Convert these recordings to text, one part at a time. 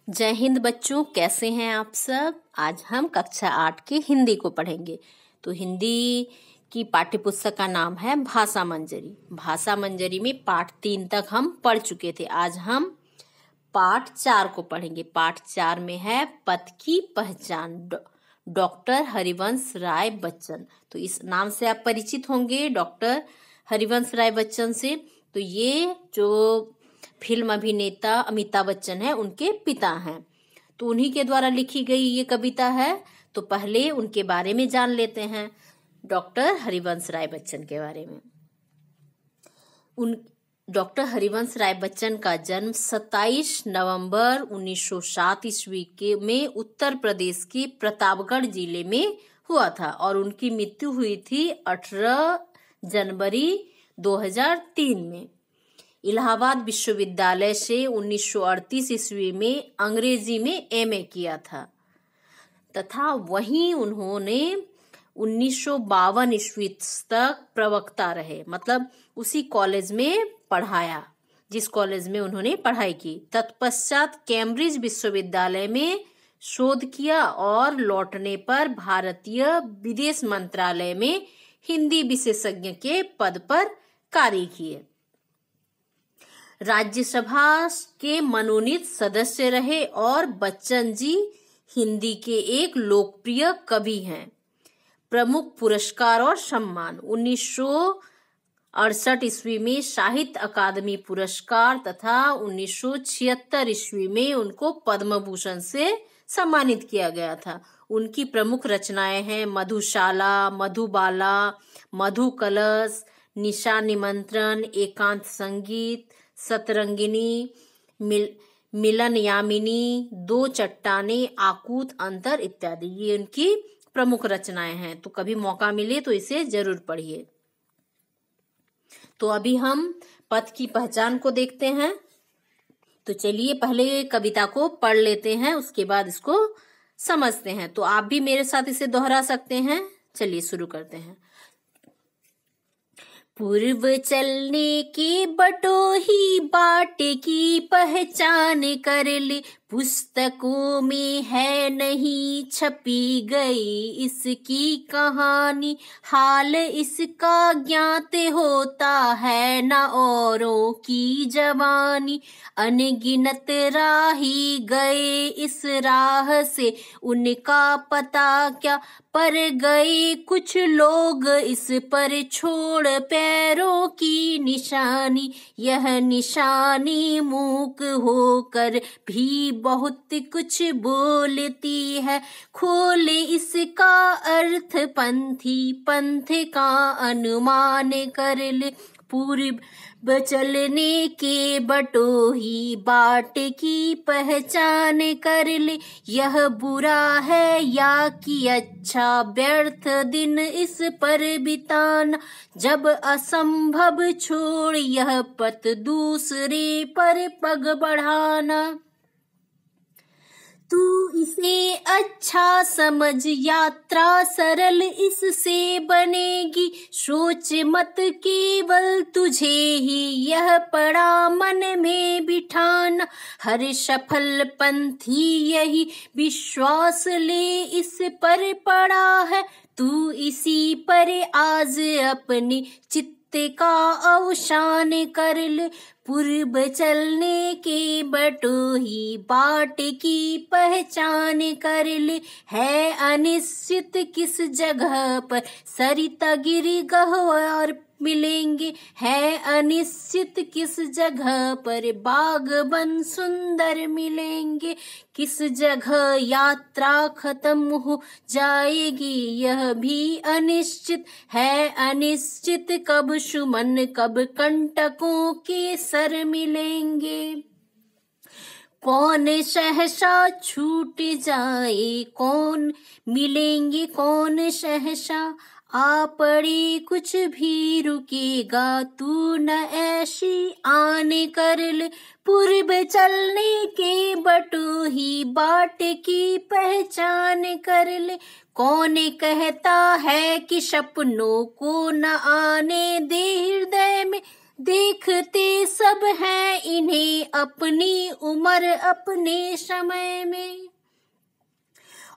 जय हिंद बच्चों, कैसे हैं आप सब। आज हम कक्षा 8 की हिंदी को पढ़ेंगे। तो हिंदी की पाठ्य पुस्तक का नाम है भाषा मंजरी। भाषा मंजरी में पाठ 3 तक हम पढ़ चुके थे। आज हम पाठ 4 को पढ़ेंगे। पाठ 4 में है पद की पहचान, डॉक्टर हरिवंश राय बच्चन। तो इस नाम से आप परिचित होंगे, डॉक्टर हरिवंश राय बच्चन से। तो ये जो फिल्म अभिनेता अमिताभ बच्चन है, उनके पिता हैं। तो उन्हीं के द्वारा लिखी गई ये कविता है। तो पहले उनके बारे में जान लेते हैं, डॉक्टर हरिवंश राय बच्चन के बारे में। डॉक्टर हरिवंश राय बच्चन का जन्म 27 नवंबर 1907 ईस्वी में उत्तर प्रदेश के प्रतापगढ़ जिले में हुआ था और उनकी मृत्यु हुई थी 18 जनवरी 2003 में। इलाहाबाद विश्वविद्यालय से 1938 ईस्वी में अंग्रेजी में एमए किया था तथा वहीं उन्होंने 1952 ईस्वी तक प्रवक्ता रहे, मतलब उसी कॉलेज में पढ़ाया जिस कॉलेज में उन्होंने पढ़ाई की। तत्पश्चात कैम्ब्रिज विश्वविद्यालय में शोध किया और लौटने पर भारतीय विदेश मंत्रालय में हिंदी विशेषज्ञ के पद पर कार्य किए। राज्यसभा के मनोनीत सदस्य रहे और बच्चन जी हिंदी के एक लोकप्रिय कवि हैं। प्रमुख पुरस्कार और सम्मान: 1968 ईस्वी में साहित्य अकादमी पुरस्कार तथा 1976 ईस्वी में उनको पद्म भूषण से सम्मानित किया गया था। उनकी प्रमुख रचनाएं हैं मधुशाला, मधुबाला, मधु कलश, निशा निमंत्रण, एकांत संगीत, सतरंगिनी, मिलन यामिनी, दो चट्टाने, आकूत अंतर इत्यादि। ये उनकी प्रमुख रचनाएं हैं। तो कभी मौका मिले तो इसे जरूर पढ़िए। तो अभी हम पद की पहचान को देखते हैं। तो चलिए पहले कविता को पढ़ लेते हैं, उसके बाद इसको समझते हैं। तो आप भी मेरे साथ इसे दोहरा सकते हैं। चलिए शुरू करते हैं। पूर्व चलने की बटोही बाट की पहचान कर ले, पुस्तकों में है नहीं छपी गई इसकी कहानी, हाल इसका ज्ञात होता है न औरों की जवानी, अनगिनत राही गए इस राह से उनका पता क्या, पर गए कुछ लोग इस पर छोड़ पैरों की निशानी, यह निशानी मूक होकर भी बहुत कुछ बोलती है, खोले इसका अर्थ पंथी पंथ का अनुमान कर ले, पूर्व चलने के बटोही बाट की पहचान कर ले, यह बुरा है या कि अच्छा व्यर्थ दिन इस पर बिताना, जब असंभव छोड़ यह पथ दूसरे पर पग बढ़ाना, तू इसे अच्छा समझ यात्रा सरल इससे बनेगी, सोच मत केवल तुझे ही यह पड़ा मन में बिठाना, हर सफल पंथी यही विश्वास ले इस पर पड़ा है, तू इसी पर आज अपने चित्त का अवसान कर ले, पूर्व चलने के बटोही बाट की पहचान कर ले, है अनिश्चित किस जगह पर सरिता गिरी गहवार मिलेंगे, है अनिश्चित किस जगह पर बागबन सुंदर मिलेंगे, किस जगह यात्रा खत्म हो जाएगी यह भी अनिश्चित है, अनिश्चित कब सुमन कब कंटकों के सर मिलेंगे, कौन सहसा छूट जाए कौन मिलेंगे, कौन सहसा आ पड़ी कुछ भी रुकेगा, तू न ऐसी आने कर ले, पूर्व चलने के बटोही बाट की पहचान कर ले, कौन कहता है कि सपनों को न आने दे हृदय में, देखते सब हैं इन्हें अपनी उम्र अपने समय में,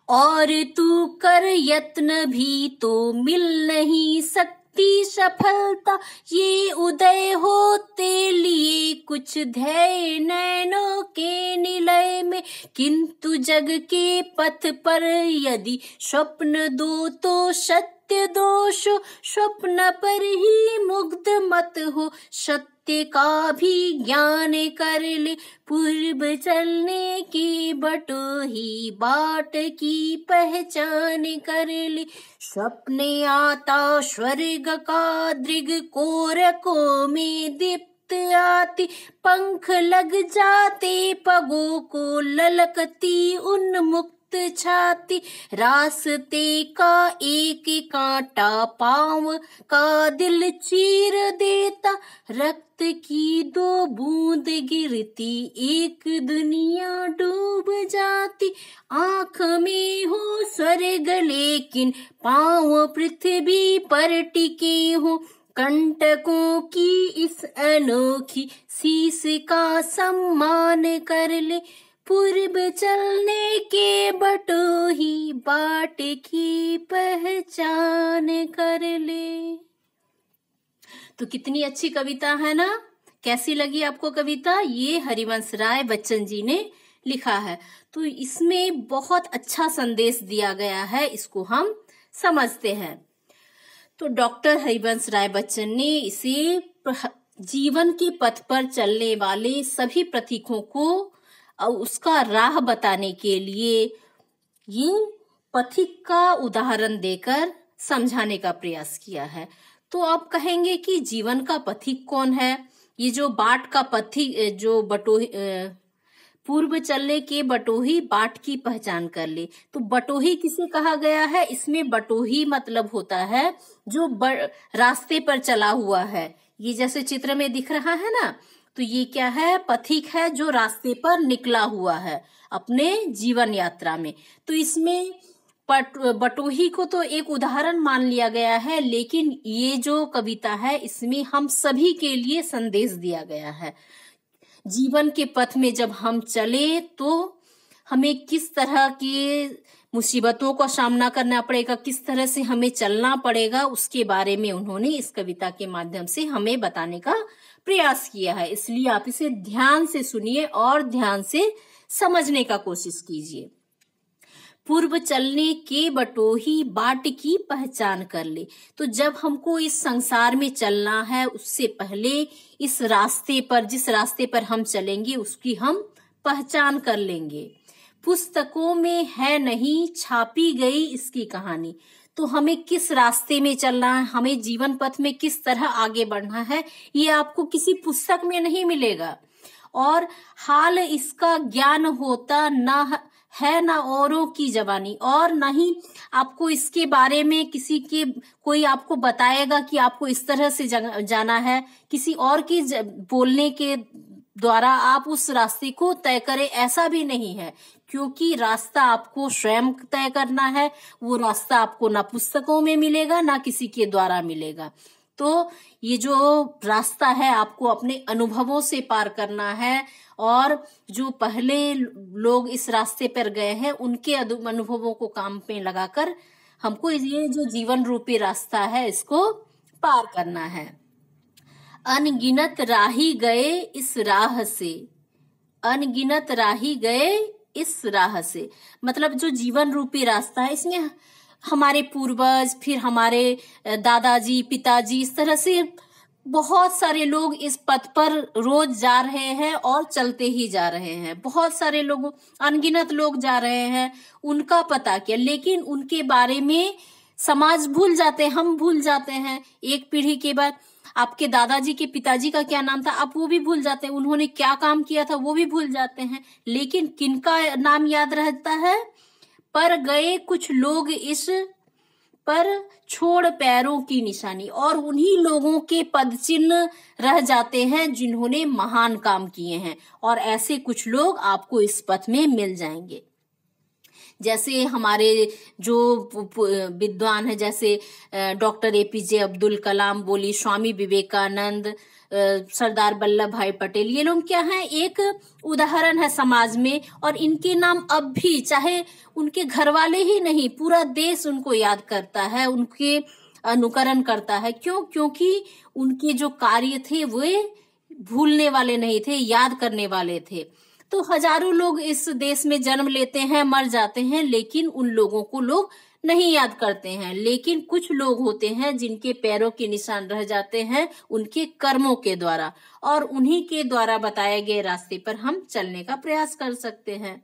और तू कर यत्न भी तो मिल नहीं सकती सफलता, ये उदय होते लिए कुछ ध्येय नैनों के निलय में, किंतु जग के पथ पर यदि स्वप्न दो तो सत्य दोष, स्वप्न पर ही मुग्ध मत हो, सत्य का भी ज्ञान कर ले, पूर्व चलने की बटोही बाट की पहचान कर ले, स्वप्ने आता स्वर्ग का दृग कोरकों में दीप्त आती, पंख लग जाते पगों को ललकती उन्मुक्त छाती, रास्ते का एक कांटा पांव का दिल चीर देता, रक्त की दो बूंद गिरती एक दुनिया डूब जाती, आंख में हो स्वर्ग लेकिन पांव पृथ्वी पर टिके हो, कंटकों की इस अनोखी शीश का सम्मान कर ले, पूर्व चलने के बटोही बाट की पहचान कर ले। तो कितनी अच्छी कविता है ना, कैसी लगी आपको कविता? ये हरिवंश राय बच्चन जी ने लिखा है। तो इसमें बहुत अच्छा संदेश दिया गया है, इसको हम समझते हैं। तो डॉक्टर हरिवंश राय बच्चन ने इसे जीवन के पथ पर चलने वाले सभी प्रतीकों को और उसका राह बताने के लिए ये पथिक का उदाहरण देकर समझाने का प्रयास किया है। तो आप कहेंगे कि जीवन का पथिक कौन है? ये जो बाट का पथिक, जो बटोही पूर्व चलने के बटोही बाट की पहचान कर ले। तो बटोही किसे कहा गया है? इसमें बटोही मतलब होता है जो रास्ते पर चला हुआ है। ये जैसे चित्र में दिख रहा है ना, तो ये क्या है? पथिक है जो रास्ते पर निकला हुआ है अपने जीवन यात्रा में। तो इसमें बटोही को तो एक उदाहरण मान लिया गया है, लेकिन ये जो कविता है इसमें हम सभी के लिए संदेश दिया गया है। जीवन के पथ में जब हम चले तो हमें किस तरह की मुसीबतों का सामना करना पड़ेगा, किस तरह से हमें चलना पड़ेगा, उसके बारे में उन्होंने इस कविता के माध्यम से हमें बताने का प्रयास किया है। इसलिए आप इसे ध्यान से सुनिए और ध्यान से समझने का कोशिश कीजिए। पूर्व चलने के बटोही बाट की पहचान कर ले। तो जब हमको इस संसार में चलना है, उससे पहले इस रास्ते पर, जिस रास्ते पर हम चलेंगे उसकी हम पहचान कर लेंगे। पुस्तकों में है नहीं छापी गई इसकी कहानी। तो हमें किस रास्ते में चलना है, हमें जीवन पथ में किस तरह आगे बढ़ना है, ये आपको किसी पुस्तक में नहीं मिलेगा। और हाल इसका ज्ञान होता ना है ना औरों की जबानी, और ना ही आपको इसके बारे में किसी के कोई आपको बताएगा कि आपको इस तरह से जाना है। किसी और की बोलने के द्वारा आप उस रास्ते को तय करें, ऐसा भी नहीं है, क्योंकि रास्ता आपको स्वयं तय करना है। वो रास्ता आपको ना पुस्तकों में मिलेगा ना किसी के द्वारा मिलेगा। तो ये जो रास्ता है आपको अपने अनुभवों से पार करना है, और जो पहले लोग इस रास्ते पर गए हैं उनके अनुभवों को काम पे लगाकर हमको ये जो जीवन रूपी रास्ता है इसको पार करना है। अनगिनत राही गए इस राह से, अनगिनत राही गए इस राह से, मतलब जो जीवन रूपी रास्ता है इसमें हमारे पूर्वज, फिर हमारे दादाजी, पिताजी, इस तरह से बहुत सारे लोग इस पथ पर रोज जा रहे हैं और चलते ही जा रहे हैं। बहुत सारे लोग, अनगिनत लोग जा रहे हैं, उनका पता क्या, लेकिन उनके बारे में समाज भूल जाते हैं, हम भूल जाते हैं। एक पीढ़ी के बाद आपके दादाजी के पिताजी का क्या नाम था आप वो भी भूल जाते हैं, उन्होंने क्या काम किया था वो भी भूल जाते हैं, लेकिन किनका नाम याद रहता है? पर गए कुछ लोग इस पर छोड़ पैरों की निशानी, और उन्हीं लोगों के पद चिन्ह रह जाते हैं जिन्होंने महान काम किए हैं। और ऐसे कुछ लोग आपको इस पथ में मिल जाएंगे। जैसे हमारे जो विद्वान है, जैसे डॉक्टर APJ अब्दुल कलाम, बोली स्वामी विवेकानंद, सरदार वल्लभ भाई पटेल, ये लोग क्या हैं, एक उदाहरण है समाज में। और इनके नाम अब भी, चाहे उनके घर वाले ही नहीं, पूरा देश उनको याद करता है, उनके अनुकरण करता है। क्यों? क्योंकि उनके जो कार्य थे वे भूलने वाले नहीं थे, याद करने वाले थे। तो हजारों लोग इस देश में जन्म लेते हैं, मर जाते हैं, लेकिन उन लोगों को लोग नहीं याद करते हैं। लेकिन कुछ लोग होते हैं जिनके पैरों के निशान रह जाते हैं उनके कर्मों के द्वारा, और उन्हीं के द्वारा बताए गए रास्ते पर हम चलने का प्रयास कर सकते हैं।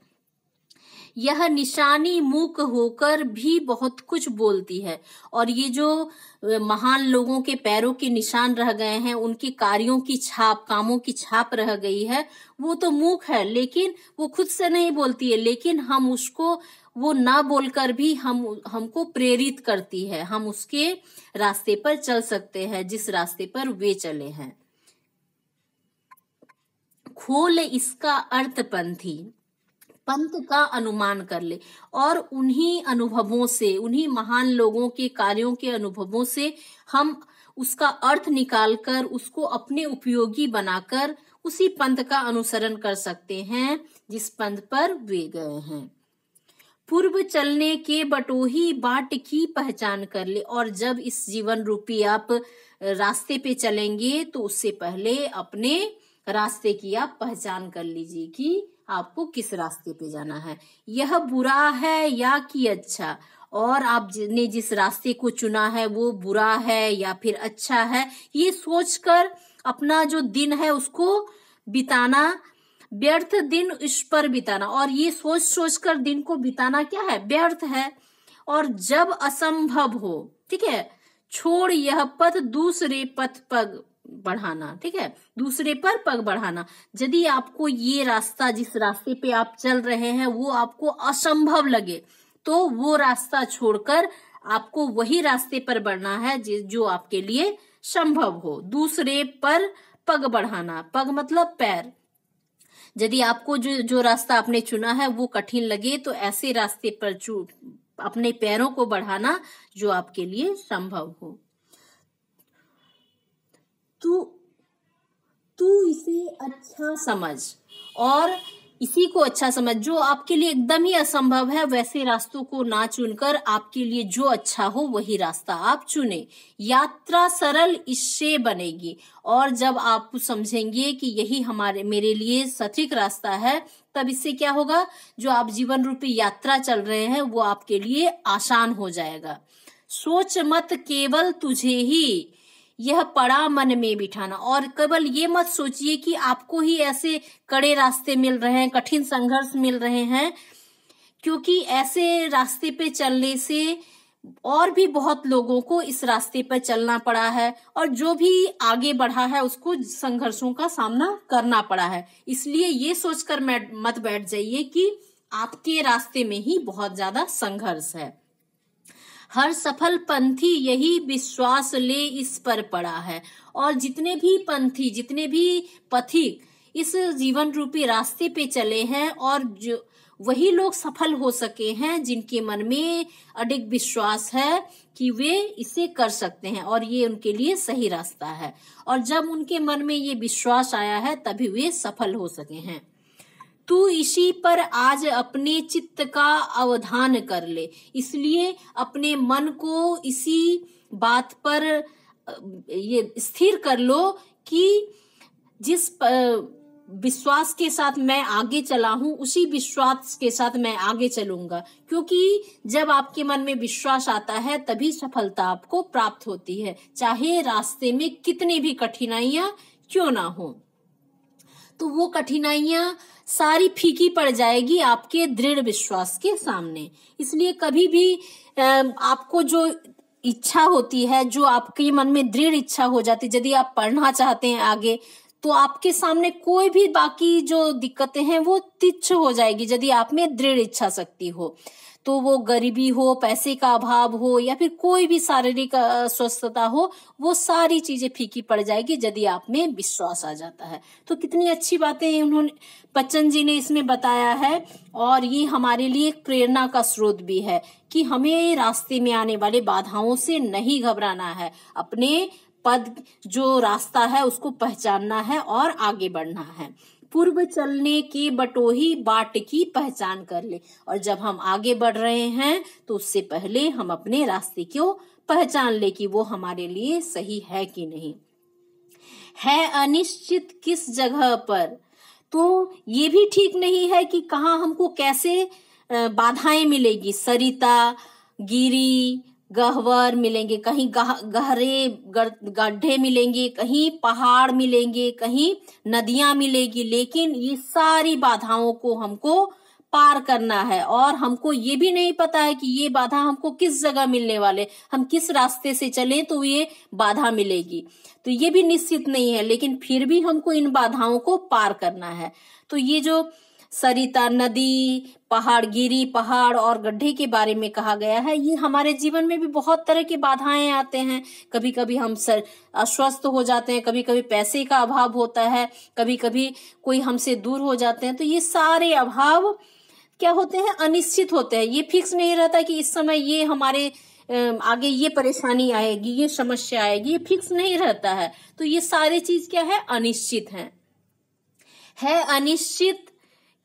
यह निशानी मूक होकर भी बहुत कुछ बोलती है। और ये जो महान लोगों के पैरों के निशान रह गए हैं, उनके कार्यों की छाप, कामों की छाप रह गई है, वो तो मूक है, लेकिन वो खुद से नहीं बोलती है, लेकिन हम उसको, वो ना बोलकर भी हमको प्रेरित करती है। हम उसके रास्ते पर चल सकते हैं जिस रास्ते पर वे चले हैं। खोल इसका अर्थ पंथी, पंथ का अनुमान कर ले, और उन्हीं अनुभवों से, उन्हीं महान लोगों के कार्यों के अनुभवों से हम उसका अर्थ निकालकर उसको अपने उपयोगी बनाकर उसी पंथ का अनुसरण कर सकते हैं जिस पंथ पर वे गए हैं। पूर्व चलने के बटोही बाट की पहचान कर ले। और जब इस जीवन रूपी आप रास्ते पे चलेंगे तो उससे पहले अपने रास्ते की आप पहचान कर लीजिए कि आपको किस रास्ते पे जाना है, यह बुरा है या कि अच्छा, और आपने जिस रास्ते को चुना है वो बुरा है या फिर अच्छा है, ये सोचकर अपना जो दिन है उसको बिताना, व्यर्थ दिन इस पर बिताना, और ये सोच सोच कर दिन को बिताना क्या है, व्यर्थ है। और जब असंभव हो, ठीक है, छोड़ यह पथ दूसरे पथ पग बढ़ाना, ठीक है, दूसरे पर पग बढ़ाना। यदि आपको ये रास्ता, जिस रास्ते पे आप चल रहे हैं, वो आपको असंभव लगे तो वो रास्ता छोड़कर आपको वही रास्ते पर बढ़ना है जो आपके लिए संभव हो। दूसरे पर पग बढ़ाना, पग मतलब पैर। यदि आपको जो रास्ता आपने चुना है वो कठिन लगे तो ऐसे रास्ते पर अपने पैरों को बढ़ाना जो आपके लिए संभव हो। तू इसे अच्छा समझ, और इसी को अच्छा समझ। जो आपके लिए एकदम ही असंभव है वैसे रास्तों को ना चुनकर आपके लिए जो अच्छा हो वही रास्ता आप चुने। यात्रा सरल इससे बनेगी, और जब आप समझेंगे कि यही मेरे लिए सटीक रास्ता है, तब इससे क्या होगा, जो आप जीवन रूपी यात्रा चल रहे हैं वो आपके लिए आसान हो जाएगा। सोच मत केवल तुझे ही यह पड़ा मन में बिठाना, और केवल ये मत सोचिए कि आपको ही ऐसे कड़े रास्ते मिल रहे हैं, कठिन संघर्ष मिल रहे हैं, क्योंकि ऐसे रास्ते पे चलने से और भी बहुत लोगों को इस रास्ते पर चलना पड़ा है, और जो भी आगे बढ़ा है उसको संघर्षों का सामना करना पड़ा है। इसलिए ये सोचकर मत बैठ जाइए कि आपके रास्ते में ही बहुत ज्यादा संघर्ष है। हर सफल पंथी यही विश्वास ले इस पर पड़ा है। और जितने भी पंथी, जितने भी पथिक इस जीवन रूपी रास्ते पे चले हैं, और जो वही लोग सफल हो सके हैं जिनके मन में अडिग विश्वास है कि वे इसे कर सकते हैं और ये उनके लिए सही रास्ता है। और जब उनके मन में ये विश्वास आया है तभी वे सफल हो सके हैं। तू इसी पर आज अपने चित्त का अवधान कर ले। इसलिए अपने मन को इसी बात पर ये स्थिर कर लो कि जिस विश्वास के साथ मैं आगे चला हूं उसी विश्वास के साथ मैं आगे चलूंगा, क्योंकि जब आपके मन में विश्वास आता है तभी सफलता आपको प्राप्त होती है, चाहे रास्ते में कितनी भी कठिनाइयां क्यों ना हो। तो वो कठिनाइयां सारी फीकी पड़ जाएगी आपके दृढ़ विश्वास के सामने। इसलिए कभी भी आपको जो इच्छा होती है, जो आपके मन में दृढ़ इच्छा हो जाती है, यदि आप पढ़ना चाहते हैं आगे, तो आपके सामने कोई भी बाकी जो दिक्कतें हैं वो तुच्छ हो जाएगी यदि आप में दृढ़ इच्छा शक्ति हो। तो वो गरीबी हो, पैसे का अभाव हो, या फिर कोई भी शारीरिक अस्वस्थता हो, वो सारी चीजें फीकी पड़ जाएगी यदि आप में विश्वास आ जाता है। तो कितनी अच्छी बातें उन्होंने, बच्चन जी ने इसमें बताया है, और ये हमारे लिए एक प्रेरणा का स्रोत भी है कि हमें रास्ते में आने वाले बाधाओं से नहीं घबराना है, अपने पद जो रास्ता है उसको पहचानना है और आगे बढ़ना है। पूर्व चलने की बटोही बाट की पहचान कर ले। और जब हम आगे बढ़ रहे हैं तो उससे पहले हम अपने रास्ते को पहचान ले कि वो हमारे लिए सही है कि नहीं। है अनिश्चित किस जगह पर, तो ये भी ठीक नहीं है कि कहाँ हमको कैसे बाधाएं मिलेगी। सरिता, गिरी, गह्वर मिलेंगे, कहीं गहरे गड्ढे मिलेंगे, कहीं पहाड़ मिलेंगे, कहीं नदियां मिलेगी, लेकिन ये सारी बाधाओं को हमको पार करना है। और हमको ये भी नहीं पता है कि ये बाधा हमको किस जगह मिलने वाले, हम किस रास्ते से चलें तो ये बाधा मिलेगी, तो ये भी निश्चित नहीं है, लेकिन फिर भी हमको इन बाधाओं को पार करना है। तो ये जो सरिता, नदी, पहाड़, गिरी, पहाड़ और गड्ढे के बारे में कहा गया है, ये हमारे जीवन में भी बहुत तरह की बाधाएं आते हैं। कभी कभी हम अस्वस्थ हो जाते हैं, कभी कभी पैसे का अभाव होता है, कभी कभी कोई हमसे दूर हो जाते हैं। तो ये सारे अभाव क्या होते हैं, अनिश्चित होते हैं। ये फिक्स नहीं रहता कि इस समय ये हमारे आगे ये परेशानी आएगी, ये समस्या आएगी, ये फिक्स नहीं रहता है। तो ये सारी चीज क्या है, अनिश्चित है अनिश्चित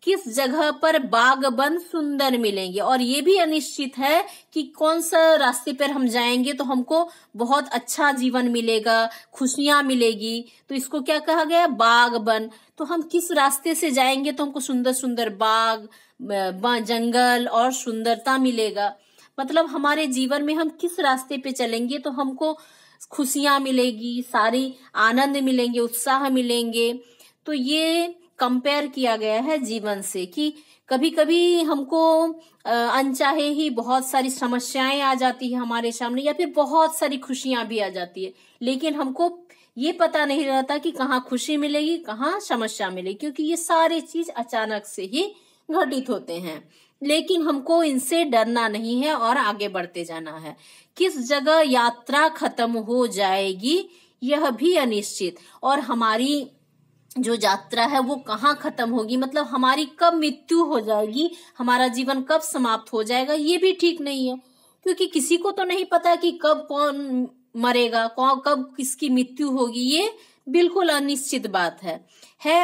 किस जगह पर बागबन सुंदर मिलेंगे। और ये भी अनिश्चित है कि कौन सा रास्ते पर हम जाएंगे तो हमको बहुत अच्छा जीवन मिलेगा, खुशियां मिलेगी। तो इसको क्या कहा गया, बागबन। तो हम किस रास्ते से जाएंगे तो हमको सुंदर सुंदर बाग, जंगल और सुंदरता मिलेगा। मतलब हमारे जीवन में हम किस रास्ते पे चलेंगे तो हमको खुशियां मिलेगी, सारी आनंद मिलेंगे, उत्साह मिलेंगे। तो ये कंपेयर किया गया है जीवन से कि कभी कभी हमको अनचाहे ही बहुत सारी समस्याएं आ जाती है हमारे सामने, या फिर बहुत सारी खुशियां भी आ जाती है, लेकिन हमको ये पता नहीं रहता कि कहाँ खुशी मिलेगी, कहाँ समस्या मिलेगी, क्योंकि ये सारे चीज अचानक से ही घटित होते हैं। लेकिन हमको इनसे डरना नहीं है और आगे बढ़ते जाना है। किस जगह यात्रा खत्म हो जाएगी यह भी अनिश्चित। और हमारी जो यात्रा है वो कहाँ खत्म होगी, मतलब हमारी कब मृत्यु हो जाएगी, हमारा जीवन कब समाप्त हो जाएगा, ये भी ठीक नहीं है। क्योंकि किसी को तो नहीं पता कि कब कौन मरेगा, कब किसकी मृत्यु होगी, ये बिल्कुल अनिश्चित बात है।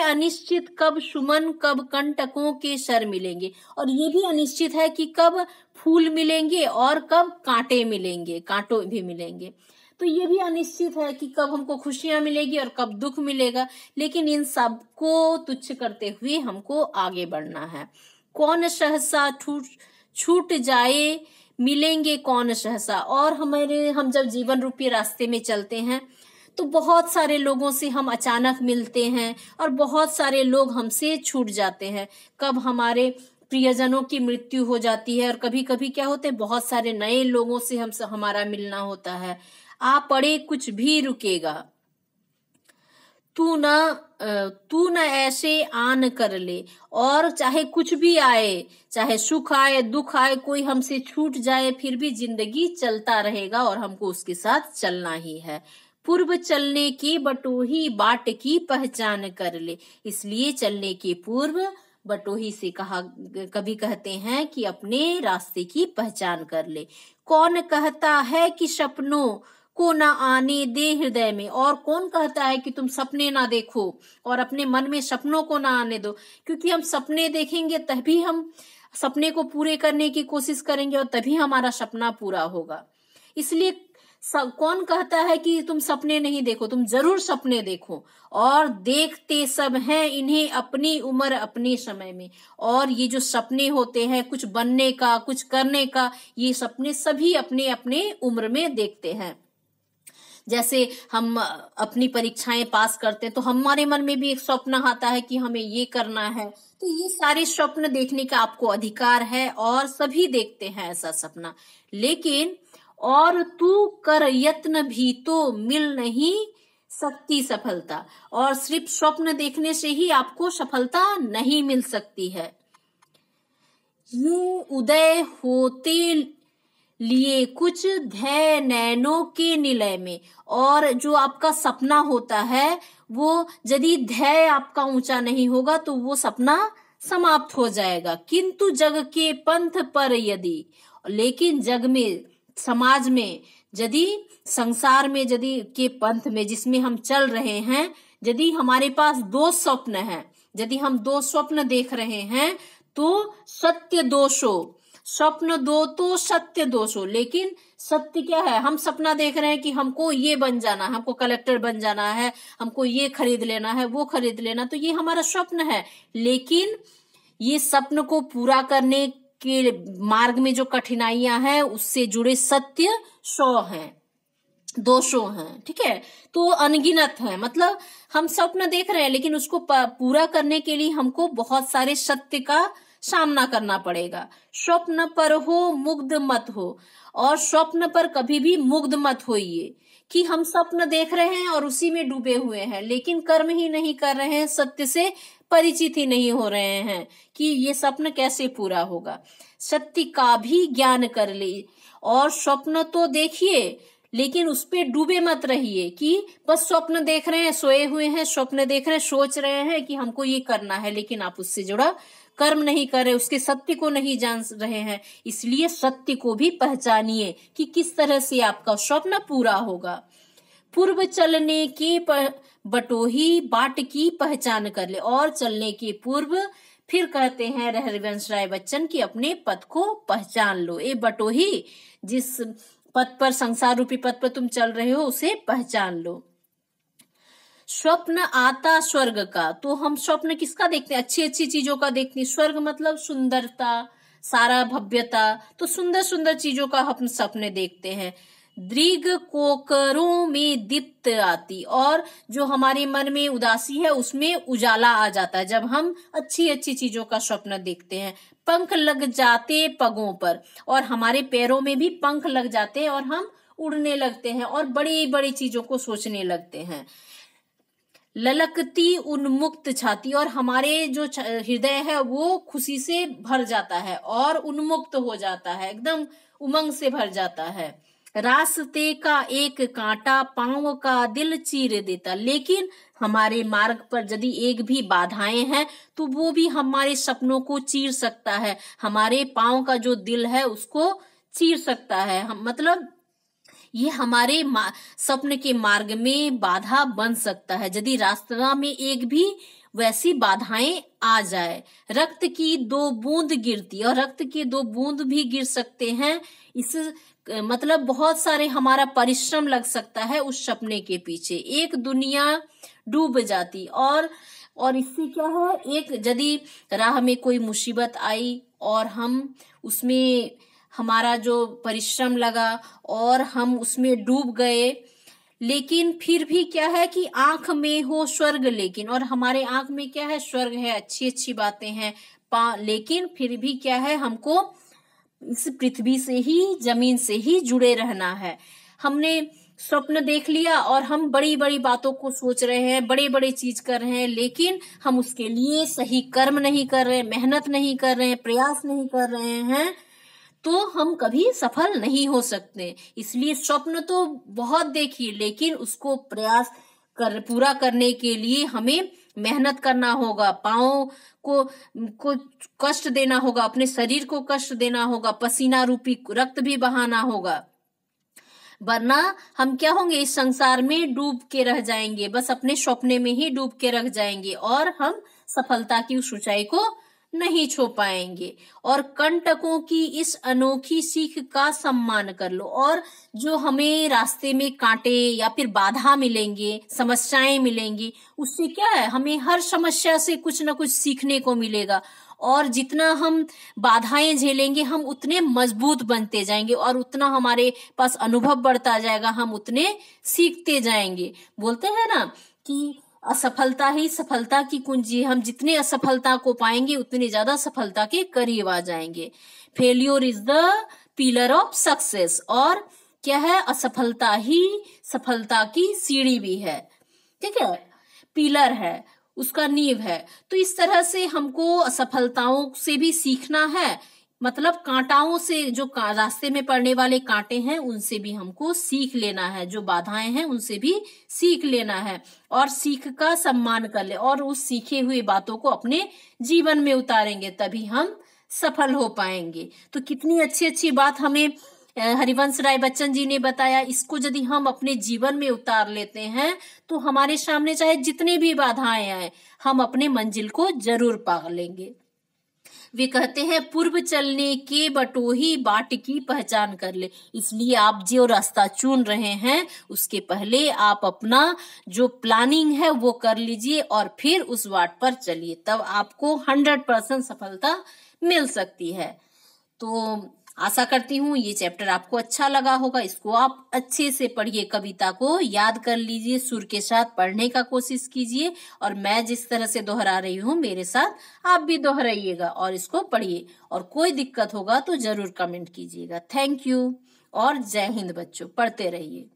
अनिश्चित कब सुमन कब कंटकों के सर मिलेंगे। और ये भी अनिश्चित है कि कब फूल मिलेंगे और कब कांटे मिलेंगे, कांटों भी मिलेंगे। तो ये भी अनिश्चित है कि कब हमको खुशियां मिलेगी और कब दुख मिलेगा। लेकिन इन सब को तुच्छ करते हुए हमको आगे बढ़ना है। कौन सहसा छूट जाए मिलेंगे कौन सहसा। और हम जब जीवन रूपी रास्ते में चलते हैं तो बहुत सारे लोगों से हम अचानक मिलते हैं और बहुत सारे लोग हमसे छूट जाते हैं। कब हमारे प्रियजनों की मृत्यु हो जाती है, और कभी कभी क्या होते हैं, बहुत सारे नए लोगों से हमारा मिलना होता है। आ पड़े कुछ भी रुकेगा, तू न ऐसे आन कर ले। और चाहे कुछ भी आए, चाहे सुख आए दुख आए, कोई हमसे छूट जाए, फिर भी जिंदगी चलता रहेगा और हमको उसके साथ चलना ही है। पूर्व चलने की बटोही बाट की पहचान कर ले। इसलिए चलने के पूर्व बटोही से कभी कहते हैं कि अपने रास्ते की पहचान कर ले। कौन कहता है कि सपनों को ना आने दे हृदय में। और कौन कहता है कि तुम सपने ना देखो और अपने मन में सपनों को ना आने दो। क्योंकि हम सपने देखेंगे तभी हम सपने को पूरे करने की कोशिश करेंगे और तभी हमारा सपना पूरा होगा। इसलिए कौन कहता है कि तुम सपने नहीं देखो, तुम जरूर सपने देखो। और देखते सब हैं इन्हें अपनी उम्र अपने समय में। और ये जो सपने होते हैं कुछ बनने का, कुछ करने का, ये सपने सभी अपने अपने उम्र में देखते हैं। जैसे हम अपनी परीक्षाएं पास करते हैं तो हमारे मन में भी एक स्वप्न आता है कि हमें ये करना है। तो ये सारे स्वप्न देखने का आपको अधिकार है और सभी देखते हैं ऐसा सपना। लेकिन और तू कर यत्न भी तो मिल नहीं सकती सफलता। और सिर्फ स्वप्न देखने से ही आपको सफलता नहीं मिल सकती है। ये उदय होते लिए कुछ ध्येय नैनों के निलय में। और जो आपका सपना होता है वो यदि ध्येय आपका ऊंचा नहीं होगा तो वो सपना समाप्त हो जाएगा। किंतु जग के पंथ पर यदि, लेकिन जग में समाज में यदि संसार में यदि के पंथ में जिसमें हम चल रहे हैं, यदि हमारे पास दो स्वप्न हैं, यदि हम दो स्वप्न देख रहे हैं तो सत्य दोषो, स्वप्न दो तो सत्य दोषो, लेकिन सत्य क्या है? हम सपना देख रहे हैं कि हमको ये बन जाना है, हमको कलेक्टर बन जाना है, हमको ये खरीद लेना है, वो खरीद लेना, तो ये हमारा स्वप्न है। लेकिन ये स्वप्न को पूरा करने के मार्ग में जो कठिनाइयां हैं उससे जुड़े सत्य 100 हैं, 200 हैं, ठीक है। तो अनगिनत है, मतलब हम स्वप्न देख रहे हैं लेकिन उसको पूरा करने के लिए हमको बहुत सारे सत्य का सामना करना पड़ेगा। स्वप्न पर हो मुग्ध मत हो, और स्वप्न पर कभी भी मुग्ध मत होइए कि हम स्वप्न देख रहे हैं और उसी में डूबे हुए हैं, लेकिन कर्म ही नहीं कर रहे हैं, सत्य से परिचित ही नहीं हो रहे हैं कि ये स्वप्न कैसे पूरा होगा। सत्य का भी ज्ञान कर ले, और स्वप्न तो देखिए लेकिन उस पे डूबे मत रहिए कि बस स्वप्न देख रहे हैं, सोए हुए हैं, स्वप्न देख रहे हैं, सोच रहे हैं कि हमको ये करना है, लेकिन आप उससे जुड़ा कर्म नहीं कर रहे, उसके सत्य को नहीं जान रहे हैं। इसलिए सत्य को भी पहचानिए कि किस तरह से आपका स्वप्न पूरा होगा। पूर्व चलने के बटोही बाट की पहचान कर ले, और चलने के पूर्व फिर कहते हैं हरिवंश राय बच्चन की अपने पथ को पहचान लो। ए बटोही, जिस पथ पर, संसार रूपी पथ पर तुम चल रहे हो, उसे पहचान लो। स्वप्न आता स्वर्ग का, तो हम स्वप्न किसका देखते हैं? अच्छी अच्छी चीजों का देखते हैं। स्वर्ग मतलब सुंदरता, सारा भव्यता, तो सुंदर सुंदर चीजों का हम सपने देखते हैं। दृग कोकरों में दीप्त आती, और जो हमारे मन में उदासी है उसमें उजाला आ जाता है जब हम अच्छी अच्छी चीजों का स्वप्न देखते हैं। पंख लग जाते पगों पर, और हमारे पैरों में भी पंख लग जाते हैं और हम उड़ने लगते हैं और बड़ी बड़ी चीजों को सोचने लगते हैं। ललकती उन्मुक्त छाती, और हमारे जो हृदय है वो खुशी से भर जाता है और उन्मुक्त हो जाता है, एकदम उमंग से भर जाता है। रास्ते का एक कांटा पांव का दिल चीर देता, लेकिन हमारे मार्ग पर यदि एक भी बाधाएं हैं तो वो भी हमारे सपनों को चीर सकता है, हमारे पांव का जो दिल है उसको चीर सकता है। हम मतलब ये हमारे सपन के मार्ग में बाधा बन सकता है यदि रास्ता में एक भी वैसी बाधाएं आ जाए। रक्त की 2 बूंद गिरती, और रक्त के 2 बूंद भी गिर सकते हैं। इस मतलब बहुत सारे हमारा परिश्रम लग सकता है उस सपने के पीछे। एक दुनिया डूब जाती, और इससे क्या है, एक यदि राह में कोई मुसीबत आई और हम उसमें हमारा जो परिश्रम लगा और हम उसमें डूब गए, लेकिन फिर भी क्या है कि आंख में हो स्वर्ग, लेकिन, और हमारे आंख में क्या है, स्वर्ग है, अच्छी अच्छी बातें हैं, लेकिन फिर भी क्या है, हमको इस पृथ्वी से ही, जमीन से ही जुड़े रहना है। हमने स्वप्न देख लिया और हम बड़ी बड़ी बातों को सोच रहे हैं, बड़े बड़े चीज कर रहे हैं, लेकिन हम उसके लिए सही कर्म नहीं कर रहे, मेहनत नहीं कर रहे हैं, प्रयास नहीं कर रहे हैं, तो हम कभी सफल नहीं हो सकते। इसलिए स्वप्न तो बहुत देखिए, लेकिन उसको पूरा करने के लिए हमें मेहनत करना होगा, पाँव को कष्ट देना होगा, अपने शरीर को कष्ट देना होगा, पसीना रूपी रक्त भी बहाना होगा, वरना हम क्या होंगे, इस संसार में डूब के रह जाएंगे, बस अपने स्वप्ने में ही डूब के रह जाएंगे और हम सफलता की उस ऊंचाई को नहीं छू पाएंगे। और कंटकों की इस अनोखी सीख का सम्मान कर लो, और जो हमें रास्ते में कांटे या फिर बाधा मिलेंगे, समस्याएं मिलेंगी, उससे क्या है, हमें हर समस्या से कुछ ना कुछ सीखने को मिलेगा, और जितना हम बाधाएं झेलेंगे हम उतने मजबूत बनते जाएंगे और उतना हमारे पास अनुभव बढ़ता जाएगा, हम उतने सीखते जाएंगे। बोलते हैं ना कि असफलता ही सफलता की कुंजी है, हम जितने असफलता को पाएंगे उतने ज्यादा सफलता के करीब आ जाएंगे। Failure is the pillar of success, और क्या है, असफलता ही सफलता की सीढ़ी भी है, ठीक है, पिलर है, उसका नींव है। तो इस तरह से हमको असफलताओं से भी सीखना है, मतलब कांटाओं से, जो रास्ते में पड़ने वाले कांटे हैं उनसे भी हमको सीख लेना है, जो बाधाएं हैं उनसे भी सीख लेना है, और सीख का सम्मान कर ले, और उस सीखे हुए बातों को अपने जीवन में उतारेंगे, तभी हम सफल हो पाएंगे। तो कितनी अच्छी अच्छी बात हमें हरिवंश राय बच्चन जी ने बताया, इसको यदि हम अपने जीवन में उतार लेते हैं तो हमारे सामने चाहे जितनी भी बाधाएं आए, हम अपने मंजिल को जरूर पा लेंगे। वे कहते हैं, पूर्व चलने के बटोही बाट की पहचान कर ले। इसलिए आप जो रास्ता चुन रहे हैं उसके पहले आप अपना जो प्लानिंग है वो कर लीजिए और फिर उस बाट पर चलिए, तब आपको 100% सफलता मिल सकती है। तो आशा करती हूँ ये चैप्टर आपको अच्छा लगा होगा। इसको आप अच्छे से पढ़िए, कविता को याद कर लीजिए, सुर के साथ पढ़ने का कोशिश कीजिए और मैं जिस तरह से दोहरा रही हूँ मेरे साथ आप भी दोहराइएगा और इसको पढ़िए। और कोई दिक्कत होगा तो जरूर कमेंट कीजिएगा। थैंक यू और जय हिंद बच्चों, पढ़ते रहिए।